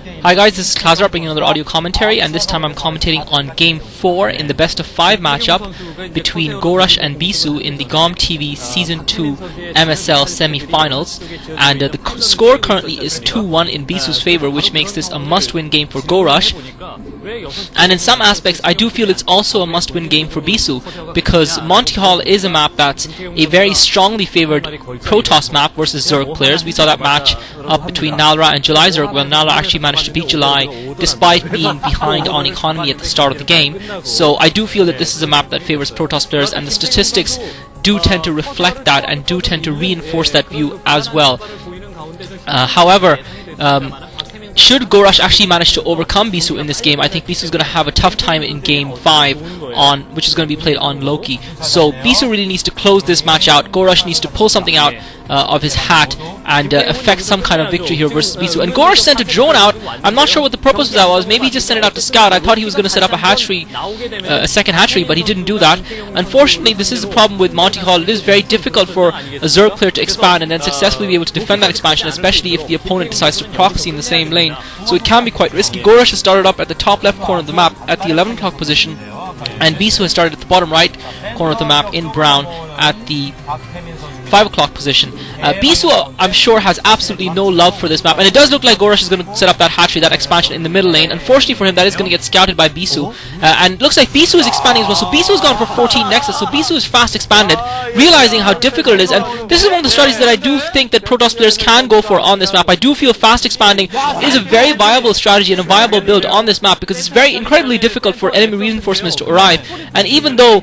Hi guys, this is Klazart bringing another audio commentary, and this time I'm commentating on Game 4 in the best of 5 matchup between Gorush and Bisu in the GOM TV Season 2 MSL semi-finals, and the score currently is 2-1 in Bisu's favor, which makes this a must-win game for Gorush. And in some aspects I do feel it's also a must-win game for Bisu, because Monty is a map that's a very strongly favoured Protoss map versus Zerg players. We saw that match up between Nalra and July Zerg, where Nalra actually managed to beat July despite being behind on economy at the start of the game. So I do feel that this is a map that favours Protoss players, and the statistics do tend to reflect that and do tend to reinforce that view as well. However, should Gorush actually manage to overcome Bisu in this game, I think Bisu is going to have a tough time in Game 5, which is going to be played on Loki. So Bisu really needs to close this match out. Gorush needs to pull something out of his hat and affect some kind of victory here versus Bisu. And Gorush sent a drone out. I'm not sure what the purpose of that was. Maybe he just sent it out to scout. I thought he was going to set up a hatchery, a second hatchery, but he didn't do that. Unfortunately, this is the problem with Monty. It is very difficult for a Zerg player to expand and then successfully be able to defend that expansion, especially if the opponent decides to proxy in the same lane. So it can be quite risky. Gorush has started up at the top left corner of the map at the 11 o'clock position, and Bisu has started at the bottom right corner of the map in brown at the 5 o'clock position. Bisu, I'm sure, has absolutely no love for this map, and it does look like Gorush is going to set up that hatchery, that expansion in the middle lane. Unfortunately for him, that is going to get scouted by Bisu, and it looks like Bisu is expanding as well. So Bisu has gone for 14 Nexus, so Bisu is fast expanded, realizing how difficult it is, and this is one of the strategies that I do think that Protoss players can go for on this map. I do feel fast expanding is a very viable strategy and a viable build on this map, because it's very incredibly difficult for enemy reinforcements to arrive, and even though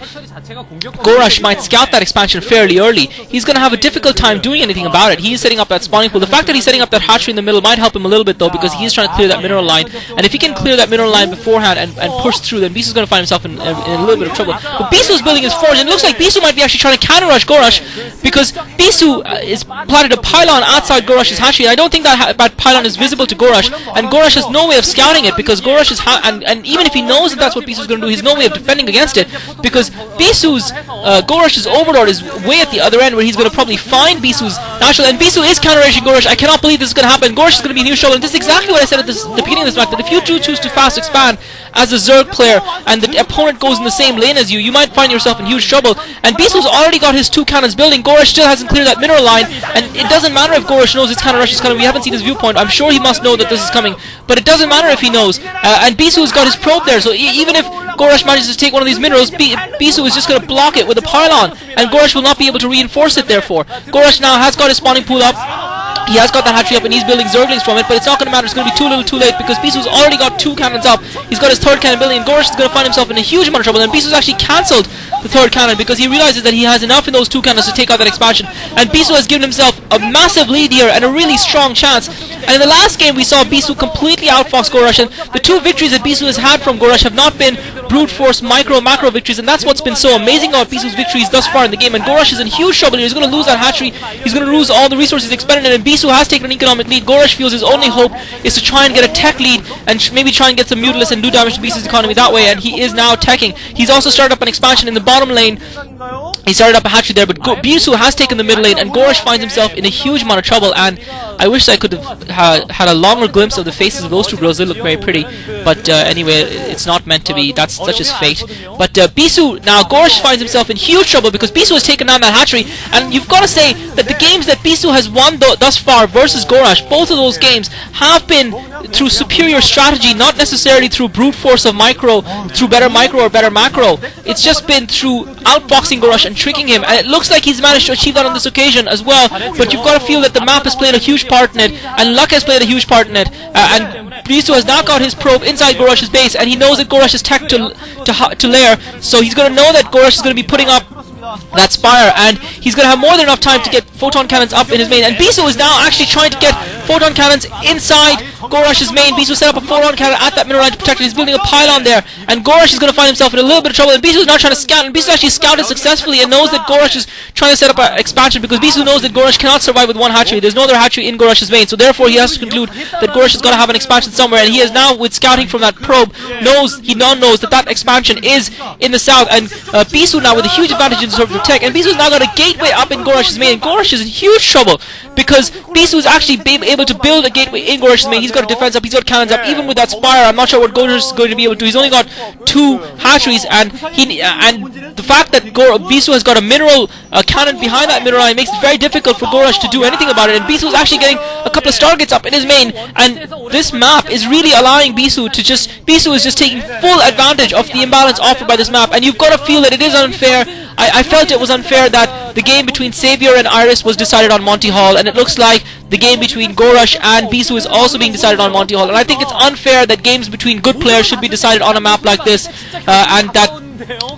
Gorush might scout that expansion fairly early, he's going to have a difficult time doing anything about it. He is setting up that spawning pool. The fact that he's setting up that hatchery in the middle might help him a little bit though, because he's trying to clear that mineral line, and if he can clear that mineral line beforehand and push through, then Bisu's going to find himself in a little bit of trouble. But Bisu's building his forge, and it looks like Bisu might be actually trying to counter rush Gorush, because Bisu is planted a pylon outside Gorush's hatchery. I don't think that pylon is visible to Gorush, and Gorush has no way of scouting it, because Gorush is and even if he knows that that's what Bisu's going to do, he's no way of defending against it, because Bisu's Gorush's overlord is way at the other end, where he's going to probably find Bisu's natural, and Bisu is counter-raging Gorush. I cannot believe this is going to happen. Gorush is going to be in huge trouble, and this is exactly what I said at the beginning of this match, that if you do choose to fast expand as a Zerg player and the opponent goes in the same lane as you, you might find yourself in huge trouble. And Bisu's already got his 2 cannons building. Gorush still hasn't cleared that mineral line, and it doesn't matter if Gorush knows his counter-rush is coming. We haven't seen his viewpoint. I'm sure he must know that this is coming, but it doesn't matter if he knows. And Bisu's got his probe there, so even if Gorush manages to take one of these minerals, Bisu is just going to block it with a pylon, and Gorush will not be able to reinforce it. Therefore, Gorush now has got his spawning pool up. He has got that hatchery up and he's building Zerglings from it, but it's not going to matter. It's going to be too little too late, because Bisu's already got 2 cannons up. He's got his 3rd cannon building, and Gorush is going to find himself in a huge amount of trouble. And Bisu's actually cancelled the 3rd cannon because he realizes that he has enough in those 2 cannons to take out that expansion. And Bisu has given himself a massive lead here and a really strong chance. And in the last game we saw Bisu completely outfox Gorush, and the 2 victories that Bisu has had from Gorush have not been brute force macro victories, and that's what's been so amazing about Bisu's victories thus far in the game. And Gorush is in huge trouble here. He's going to lose that hatchery, he's going to lose all the resources expended, and Bisu has taken an economic lead. Gorush feels his only hope is to try and get a tech lead and maybe try and get some Mutilis and do damage to Bisu's economy that way, and he is now teching. He's also started up an expansion in the bottom lane. He started up a hatchery there, but Bisu has taken the middle lane, and Gorush finds himself in a huge amount of trouble. And I wish I could have had a longer glimpse of the faces of those 2 girls. They look very pretty, but anyway, it's not meant to be. That's such is fate. But Bisu, now Gorush finds himself in huge trouble because Bisu has taken down that hatchery, and you've got to say that the games that Bisu has won thus far versus Gorush, both of those games have been through superior strategy, not necessarily through brute force of micro, through better micro or better macro. It's just been through outboxing Gorush and tricking him, and it looks like he's managed to achieve that on this occasion as well. But you've got to feel that the map has played a huge part in it, and luck has played a huge part in it, and Bisu has now got his probe inside Gorush's base, and he knows that Gorush is tech to lair, so he's going to know that Gorush is going to be putting up that spire, and he's going to have more than enough time to get photon cannons up in his main. And Bisu is now actually trying to get photon cannons inside Gorush's main. Bisu set up a photon cannon at that mineral line to protect it. He's building a pylon there, and Gorush is going to find himself in a little bit of trouble. And Bisu is now trying to scout, and Bisu actually scouted successfully and knows that Gorush is trying to set up an expansion, because Bisu knows that Gorush cannot survive with 1 hatchery. There's no other hatchery in Gorush's main, so therefore he has to conclude that Gorush is going to have an expansion somewhere. And he is now, with scouting from that probe, knows that that expansion is in the south. And Bisu now with a huge advantage in his terms of tech, and Bisu's now got a gateway up in Gorush's main, and Gorush is in huge trouble because Bisu is actually able to build a gateway in Gorush's main. He's got a defense up, he's got cannons up, even with that Spire. I'm not sure what Gorush is going to be able to do. He's only got 2 hatcheries, and the fact that Bisu has got a mineral cannon behind that mineral line makes it very difficult for Gorush to do anything about it, and Bisu is actually getting a couple of Stargates up in his main, and this map is really allowing Bisu is just taking full advantage of the imbalance offered by this map, and you've got to feel that it is unfair. I felt it was unfair that the game between Savior and Iris was decided on Monty Hall, and it looks like the game between Gorush and Bisu is also being decided on Monty Hall, and I think it's unfair that games between good players should be decided on a map like this, and that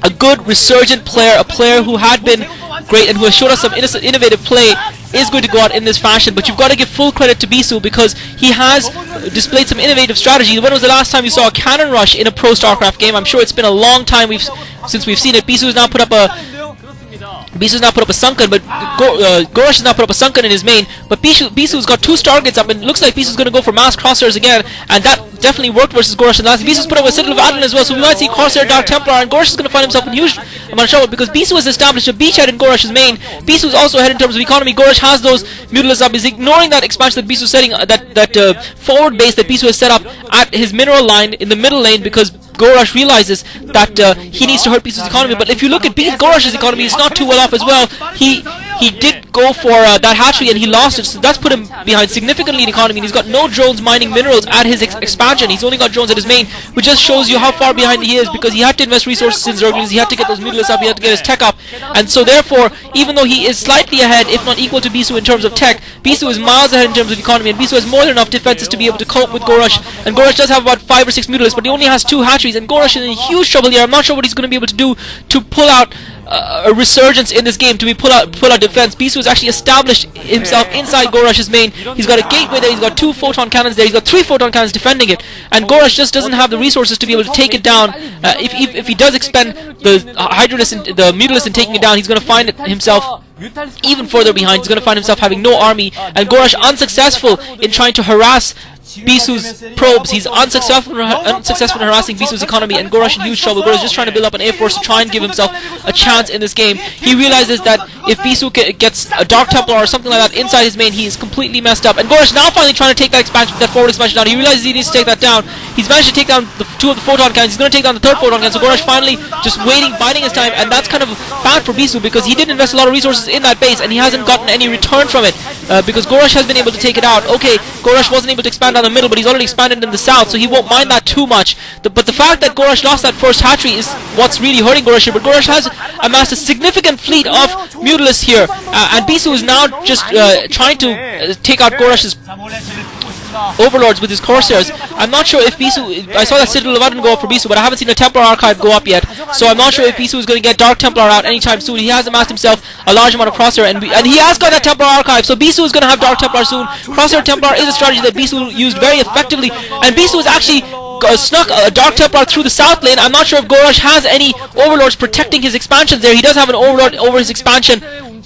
a good resurgent player, a player who had been great and who has showed us some innovative play, is going to go out in this fashion. But you've got to give full credit to Bisu because he has displayed some innovative strategy. When was the last time you saw a cannon rush in a Pro StarCraft game? I'm sure it's been a long time since we've seen it. Bisu has now put up a sunken, but Gorush has now put up a sunken in his main, but Bisu's got 2 Stargates up, and it looks like Bisu's going to go for mass crosshairs again, and that definitely worked versus Gorush in the last. Bisu's put up a Citadel of Adlan as well, so we might see Crosshair Dark Templar, and Gorush is going to find himself in huge amount of trouble because Bisu has established a beachhead in Gorush's main. Bisu is also ahead in terms of economy. Gorush has those Mutilas up. He's ignoring that expansion that Bisu's setting, that forward base that Bisu has set up at his mineral line in the middle lane, because Gorush realizes that he needs to hurt Bisu's economy. But if you look at Gorush's economy, it's not too well off as well. He did go for that hatchery and he lost it, so that's put him behind significantly in economy, and he's got no drones mining minerals at his expansion. He's only got drones at his main, which just shows you how far behind he is, because he had to invest resources in Zerglings, he had to get those Mutilas up, he had to get his tech up, and so therefore, even though he is slightly ahead, if not equal to Bisu in terms of tech, Bisu is miles ahead in terms of economy, and Bisu has more than enough defenses to be able to cope with Gorush, and Gorush does have about 5 or 6 Mutilas, but he only has 2 hatcheries, and Gorush is in huge trouble here. I'm not sure what he's going to be able to do to pull out a resurgence in this game, to pull out defense. Bisu has actually established himself inside Gorush's main. He's got a gateway there, he's got 2 photon cannons there, he's got 3 photon cannons defending it, and Gorush just doesn't have the resources to be able to take it down. If he does expend the the Mutilas in taking it down, he's going to find himself even further behind. He's going to find himself having no army, and Gorush unsuccessful in trying to harass Bisu's probes. He's unsuccessful in harassing Bisu's economy, and Gorush in huge trouble. Gorush is just trying to build up an Air Force to try and give himself a chance in this game. He realizes that if Bisu gets a Dark Templar or something like that inside his main, he is completely messed up. And Gorush now finally trying to take that forward expansion down. He realizes he needs to take that down. He's managed to take down 2 of the photon cannons. He's going to take down the 3rd photon cannon. So Gorush finally just biding his time, and that's kind of bad for Bisu because he did invest a lot of resources in that base and he hasn't gotten any return from it because Gorush has been able to take it out. Okay, Gorush wasn't able to expand down the middle, but he's already expanded in the south, so he won't mind that too much. But the fact that Gorush lost that first hatchery is what's really hurting Gorush here. But Gorush has amassed a significant fleet of Mutilas here, and Bisu is now just trying to take out Gorush's overlords with his Corsairs. I'm not sure if Bisu, I saw that Citadel of Adlan go up for Bisu, but I haven't seen a Templar Archive go up yet, so I'm not sure if Bisu is going to get Dark Templar out anytime soon. He has amassed himself a large amount of Crosshair, and he has got that Templar Archive, so Bisu is going to have Dark Templar soon. Crosshair Templar is a strategy that Bisu used very effectively, and Bisu is actually snuck a Dark Templar through the south lane. I'm not sure if Gorush has any overlords protecting his expansions there. He does have an overlord over his expansion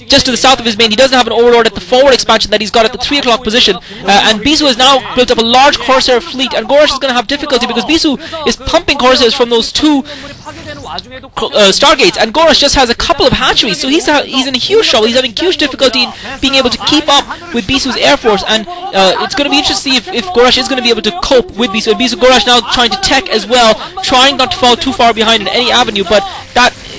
just to the south of his main. He doesn't have an overlord at the forward expansion that he's got at the 3 o'clock position, and Bisu has now built up a large Corsair fleet, and Gorush is going to have difficulty because Bisu is pumping Corsairs from those 2 Stargates, and Gorush just has a couple of hatcheries, so he's in huge trouble. He's having huge difficulty in being able to keep up with Bisu's Air Force, and it's going to be interesting to see if Gorush is going to be able to cope with Bisu. And Gorush now trying to tech as well, trying not to fall too far behind in any avenue, but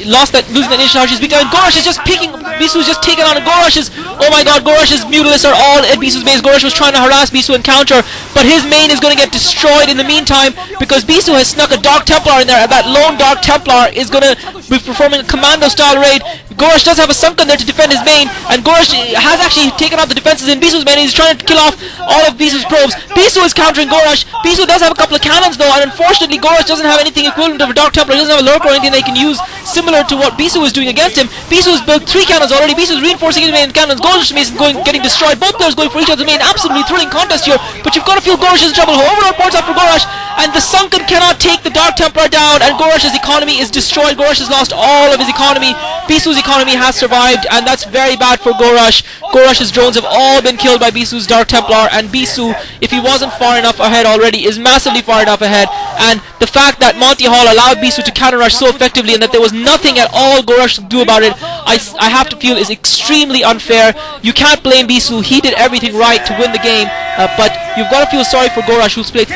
losing that initial hatchery is big time. Gorush is just picking, Bisu is just taking on, and oh my god, Gorush's Mutilas are all at Bisu's base. Gorush was trying to harass Bisu and counter, but his main is going to get destroyed in the meantime because Bisu has snuck a Dark Templar in there, and that lone Dark Templar is going to be performing a commando style raid. Gorush does have a sunken there to defend his main, and Gorush has actually taken out the defenses in Bisu's main. He's trying to kill off all of Bisu's probes. Bisu is countering Gorush. Bisu does have a couple of cannons though, and unfortunately Gorush doesn't have anything equivalent of a Dark Templar. He doesn't have a lurker or anything they can use similar to what Bisu is doing against him. Bisu has built 3 cannons already. Bisu is reinforcing his main cannons. Gorush's main is getting destroyed. Both players going for each other's main. Absolutely thrilling contest here, but you've got to feel Gorush is in trouble. Overlord points up for Gorush, and the sunken cannot take the Dark Templar down, and Gorush's economy is destroyed. Gorush has lost all of his economy. Bisu's economy has survived, and that's very bad for Gorush. Gorush's drones have all been killed by Bisu's Dark Templar, and Bisu, if he wasn't far enough ahead already, is massively far enough ahead. And the fact that Monty Hall allowed Bisu to counter rush so effectively and that there was nothing at all Gorush could do about it, I have to feel is extremely unfair. You can't blame Bisu, he did everything right to win the game, but you've got to feel sorry for Gorush, who's played